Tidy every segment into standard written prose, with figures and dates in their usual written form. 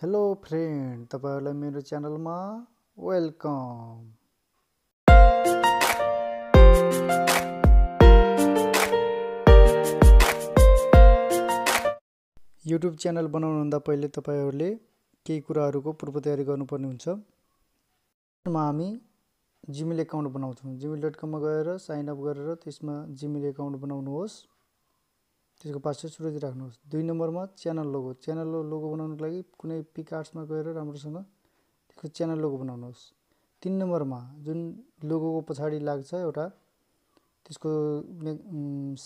Hello friend, तपाईहरुलाई मेरो च्यानलमा वेलकम। युट्युब च्यानल बनाउनुभन्दा पहिले तपाईहरुले केही कुराहरुको पूर्व तयारी गर्नुपर्ने हुन्छ। हामी जीमेल एकाउन्ट बनाउँछौं। gmail.com मा गएर साइन अप गरेर त्यसमा जीमेल एकाउन्ट बनाउनुहोस्। त्यसको पासवर्ड सुरक्षित राख्नुहोस्। 2 नम्बरमा च्यानल लोगो बनाउनको लागि कुनै पिकआर्ट्समा गएर राम्रोसँग त्यसको च्यानल लोगो बनाउनुहोस्। 3 नम्बरमा जुन लोगोको पछाडी लाग्छ एउटा त्यसको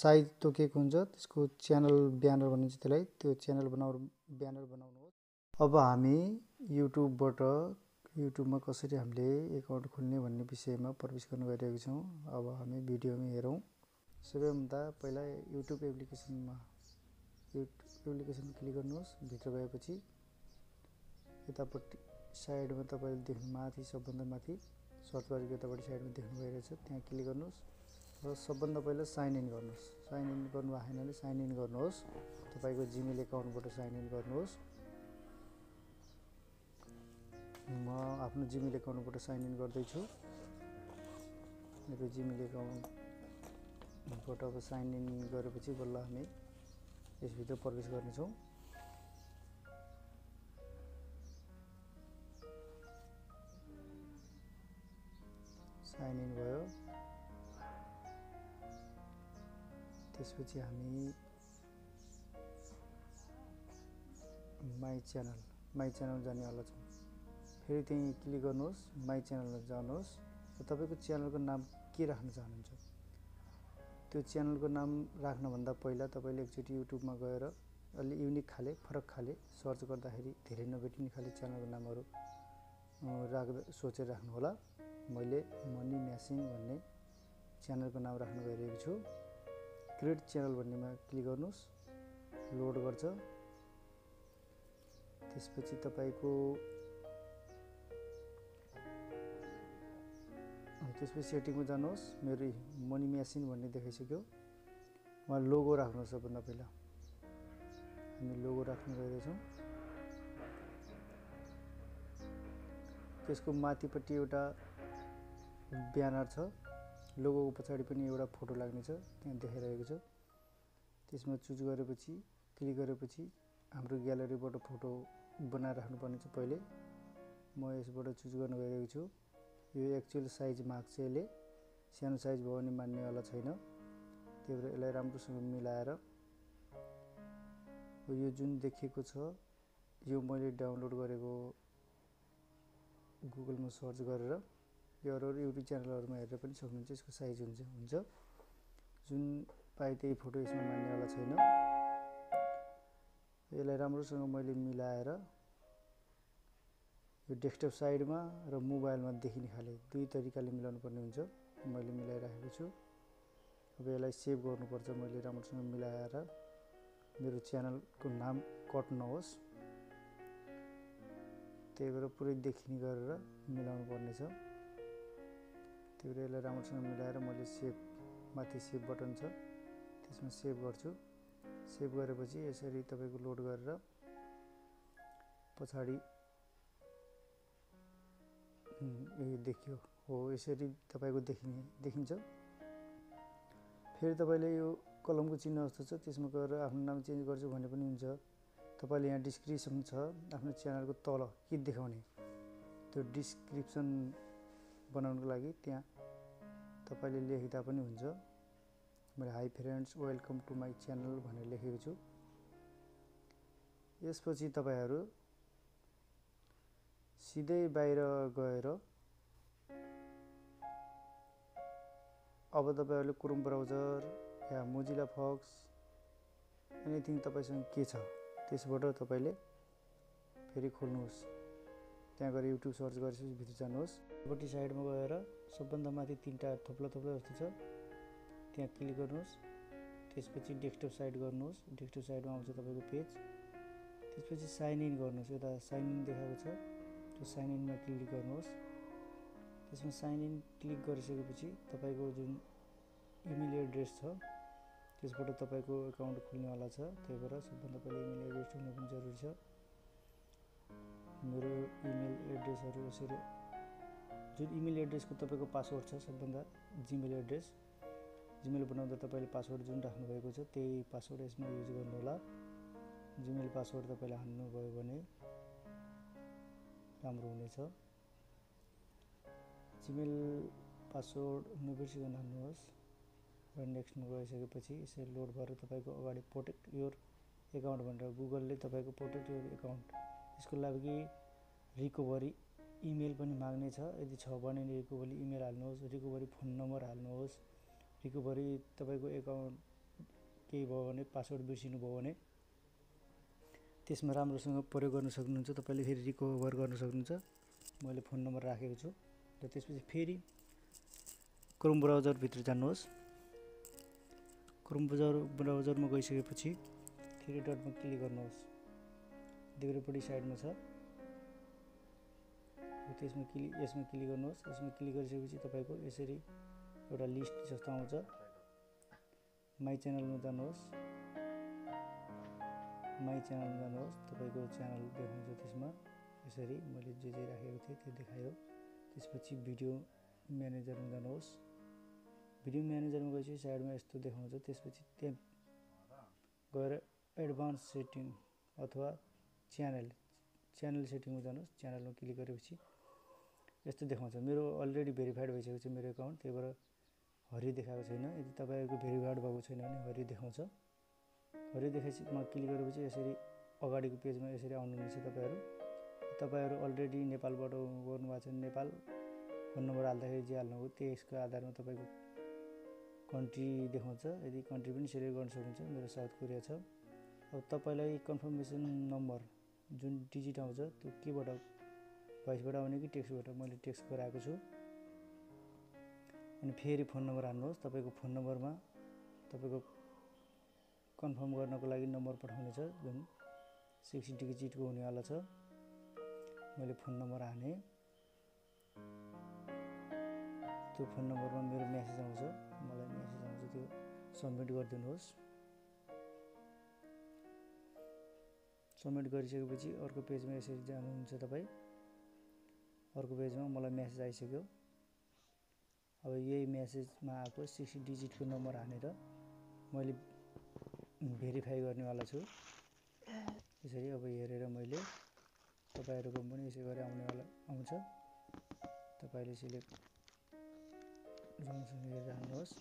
साइज तोकेको हुन्छ, त्यसको च्यानल ब्यानर भनिन्छ त्यसलाई, त्यो च्यानल ब्यानर बनाउनुहोस्। अब हामी युट्युबमा कसरी हामीले एकाउन्ट खोल्ने भन्ने विषयमा प्रवेश गर्न गइरहेका छौं। अब हामी भिडियोमा हेरौं। सबैभन्दा पहिला युट्युब एप्लिकेसन क्लिक गर्नुहोस्। भित्र गएपछि यतापट्टि साइडमा तपाईले देख्नु माथि सबभन्दा माथि सर्च बारको यतापट्टि साइडमा देख्नु भइरहेछ, त्यहाँ क्लिक गर्नुहोस् र सबभन्दा पहिला साइन इन गर्नुहोस्। साइन इन गर्नु भएन भने साइन इन गर्नुहोस्। तपाईको जीमेल एकाउन्टबाट साइन इन गर्नुहोस्। म आफ्नो जीमेल एकाउन्टबाट साइन इन गर्दै छु। मेरो जीमेल एकाउन्टबाट अब साइन इन गरेपछि बल्ल हामी यसभित्र प्रवेश गर्नेछौं। साइन इन भयो। त्यसपछि हामी माई च्यानल जानेवाला छौं। फेरि त्यही क्लिक गर्नुहोस्, माई च्यानलमा जानुहोस् र तपाईको च्यानलको नाम के राख्न चाहनुहुन्छ त्यो च्यानलको नाम राख्न भन्दा पहिला तपाईले एकचोटी युट्युबमा गएर अलि युनिक खाले, फरक खाले सर्च गर्दाखेरि धेरै नभेटिने खाले च्यानलको नामहरु सोचेर राख्नु होला। मैले मनी म्यासिङ भन्ने च्यानलको नाम राख्न गइरहेको छु। क्रिएट च्यानल भन्नेमा क्लिक गर्नुहोस्। लोड गर्छ। त्यसपछि तपाईको सेटिङमा जानुहोस्। मेरो मनी म्यासिङ भन्ने देखाइसक्यो। वहाँ लोगो राख्नुहोस्। सबभन्दा पहिला हामी लोगो राख्न गइरहेछौं। त्यसको माथिपट्टि एउटा ब्यानर छ। लोगोको पछाडी पनि एउटा फोटो लाग्ने छ, त्यहाँ देखाइरहेको छ। त्यसमा चुज गरेपछि क्लिक गरेपछि हाम्रो ग्यालरीबाट फोटो बनाएर राख्नुपर्ने छ। पहिले म यसबाट चुज गर्न गइरहेको छु। यो एक्चुअल साइज माग्छ, यसले सानो साइज भयो भने मान्नेवाला छैन। त्यही भएर यसलाई राम्रोसँग मिलाएर यो जुन देखिएको छ यो मैले डाउनलोड गरेको गुगलमा सर्च गरेर यो अरु युट्युब च्यानलहरुमा हेरेर पनि सक्नुहुन्छ। यसको साइज हुन्छ जुन पाए त्यही फोटो यसमा मान्नेवाला छैन। यसलाई राम्रोसँग मैले मिलाएर यो डेस्कटप साइडमा र मोबाइलमा देखिने खाले दुई तरिकाले मिलाउनु पर्ने हुन्छ। मैले मिलाइराखेको छु। अब यसलाई सेभ गर्नुपर्छ। मैले राम्रोसँग मिलाएर मेरो च्यानलको नाम कट नहोस्, त्यही भएर पुरै देखिने गरेर मिलाउनु पर्ने छ। त्यही भएर यसलाई राम्रोसँग मिलाएर मैले माथि सेभ बटन छ त्यसमा सेभ गर्छु। सेभ गरेपछि यसरी तपाईको लोड गरेर पछाडी यो देखियो हो, यसरी तपाईको देखिन्छ। फेरि तपाईले यो कलमको चिन्ह जस्तो छ त्यसमा गएर आफ्नो नाम चेन्ज गर्छु भने पनि हुन्छ। तपाईले यहाँ डिस्क्रिप्सन छ आफ्नो च्यानलको तल के देखाउने, त्यो डिस्क्रिप्सन बनाउनको लागि त्यहाँ तपाईले लेख्दा पनि हुन्छ। मैले hi friends welcome to my channel भनेर लेखेको छु। यसपछि तपाईहरु सिधै बाहिर गएर अब तपाईहरुले क्रोम ब्राउजर या मोजिला फक्स एनीथिङ तपाईसँग के छ त्यसबाट तपाईले फेरि खोल्नुहोस्। त्यहाँ गएर युट्युब सर्च गरेपछि भित्र जानुहोस्। पट्टि साइडमा गएर सबभन्दा माथि तीनटा थोप्ला जस्तो छ, त्यहाँ क्लिक गर्नुहोस्। त्यसपछि डेस्कटप साइड गर्नुहोस्। डेस्कटप साइडमा आउँछ तपाईको पेज। त्यसपछि साइन इन गर्नुहोस्। यता साइन इन देखाएको छ, त्यो साइन इनमा क्लिक गर्नुहोस्। त्यसमा साइन इन क्लिक गरिसकेपछि तपाईको जुन इमेल एड्रेस छ त्यसबाट तपाईको एकाउन्ट खुल्नेवाला छ। त्यही भएर सबभन्दा पहिले इमेल एड्रेस हुनु पनि जरुरी छ। मेरो इमेल एड्रेसहरु यसरी जुन इमेल एड्रेसको तपाईको पासवर्ड छ सबभन्दा जीमेल एड्रेस जीमेल बनाउँदा तपाईले पासवर्ड जुन राख्नु भएको छ त्यही पासवर्ड यसमा युज गर्नु होला जीमेल पासवर्ड तपाईले हाल्नु भयो भने राम्रो हुनेछ जीमेल पासवर्ड नबिर्सिकन हाल्नुहोस् र नेक्स्टमा गइसकेपछि यसरी लोड भएर तपाईको अगाडि प्रोटेक्ट योर एकाउन्ट भनेर गुगलले तपाईको प्रोटेक्ट योर एकाउन्ट यसको लागि रिकभरी इमेल पनि माग्ने छ यदि छ भने रिकभरी इमेल हाल्नुहोस् रिकभरी फोन नम्बर हाल्नुहोस् रिकभरी तपाईको एकाउन्ट केही भयो भने पासवर्ड बिर्सिनु भयो भने त्यसमा राम्रोसँग प्रयोग गर्न सक्नुहुन्छ तपाईले फेरि रिकभर गर्न सक्नुहुन्छ मैले फोन नम्बर राखेको छु र त्यसपछि फेरि क्रोम ब्राउजर भित्र जानुहोस् क्रोम ब्राउजरमा गइसकेपछि थ्री डटमा क्लिक गर्नुहोस् देब्रेपट्टि साइडमा छ यसमा क्लिक गर्नुहोस् यसमा क्लिक गरिसकेपछि तपाईको यसरी एउटा लिस्ट जस्तो आउँछ माइ च्यानलमा जानुहोस् तपाईको च्यानल देखाउँछ त्यसमा यसरी मैले जे राखेको थिएँ त्यो देखायो त्यसपछि भिडियो म्यानेजरमा जानुहोस् भिडियो म्यानेजरमा गएपछि साइडमा यस्तो देखाउँछ त्यसपछि त्यहाँ गएर एडभान्स सेटिङ अथवा च्यानल सेटिङमा जानुहोस् च्यानलमा क्लिक गरेपछि यस्तो देखाउँछ मेरो अलरेडी भेरिफाइड भइसकेको छ मेरो एकाउन्ट त्यही भएर हरि देखाएको छैन यदि तपाईहरुको भेरिफाइड भएको छैन भने हरि देखाउँछ हरि देखाएपछि म क्लिक गरेपछि यसरी अगाडिको पेजमा यसरी आउनुहुनेछ तपाईहरु अलरेडी नेपालबाट गर्नु भएको छ नेपाल फोन नम्बर हाल्दाखेरि जे हाल्नु हो त्यसको आधारमा तपाईको कन्ट्री देखाउँछ यदि कन्ट्री पनि सिलेक्ट गर्न सक्नुहुन्छ मेरो साउथ कोरिया छ अब तपाईलाई कन्फर्मेसन नम्बर जुन डिजिट आउँछ त्यो केबाट भोइसबाट आउने कि टेक्स्टबाट मैले टेक्स्ट गराएको छु अनि फेरि फोन नम्बर हाल्नुहोस् तपाईको फोन नम्बरमा तपाईको कन्फर्म गर्नको लागि नम्बर पठाउने छ जुन 6 डिजिटको हुनेवाला छ मैले फोन नम्बर हाने त्यो फोन नम्बरमा मेरो मेसेज आउँछ मलाई मेसेज आउँछ त्यो सबमिट गरिदिनुहोस् सबमिट गरिसकेपछि अर्को पेजमा यसरी जानुहुन्छ तपाई अर्को पेजमा मलाई मेसेज आइसक्यो अब यही मेसेजमा आएको 6 डिजिटको नम्बर हानेर मैले भेरिफाई गर्नेवाला छु यसरी अब हेरेर मैले तपाईहरुको पनि यसै गरी आउनेवाला आउँछ तपाईले सिलेक्ट राम्रोसँग हेरेर हाल्नुहोस्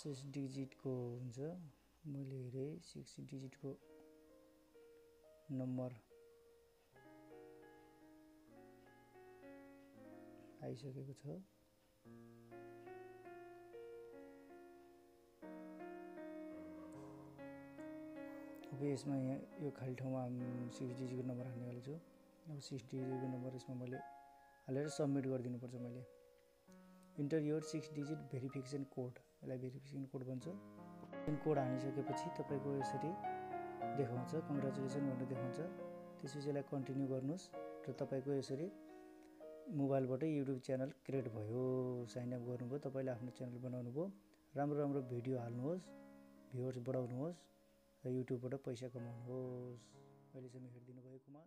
6 डिजिटको हुन्छ मैले हेरे 6 डिजिटको नम्बर आइसकेको छ अब यसमा यहाँ यो खाली ठाउँमा 6 डिजिटको नम्बर हाल्नेवाला छु अब 6 डिजिटको नम्बर यसमा मैले हालेर सबमिट गरिदिनु पर्छ मैले enter your 6 digit verification code यसलाई भेरिफिकेसन कोड भन्छ कोड हानिसकेपछि तपाईको यसरी देखाउँछ कङ्ग्रेचुलेसन भनेर देखाउँछ त्यसपछि यसलाई कन्टिन्यू गर्नुस् र तपाईको यसरी मोबाइलबाटै युट्युब च्यानल क्रिएट भयो साइन अप गर्नुभयो तपाईले आफ्नो च्यानल बनाउनु भयो राम्रो भिडियो हाल्नुहोस् भ्युअर्स बढाउनुहोस् र युट्युबबाट पैसा कमाउनुहोस् अहिलेसम्म हेर्दिनु भएकोमा